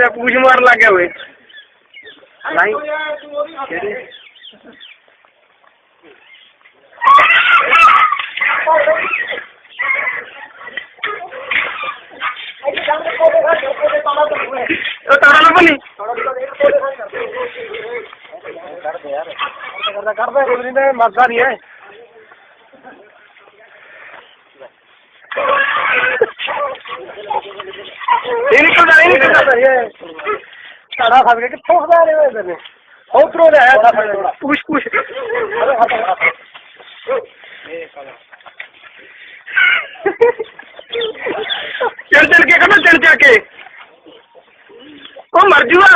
तेरा पूछ मार ला क्या हुए भाई तो तारा ना बनी कर दे कुछ नहीं मरता नहीं है ये निकलता ये तारा फंस गया कि ठोकदा रे इधर ने उतरो ले आया था थोड़ा पुश पुश चल चल के करना चल जाके वो मर जुआ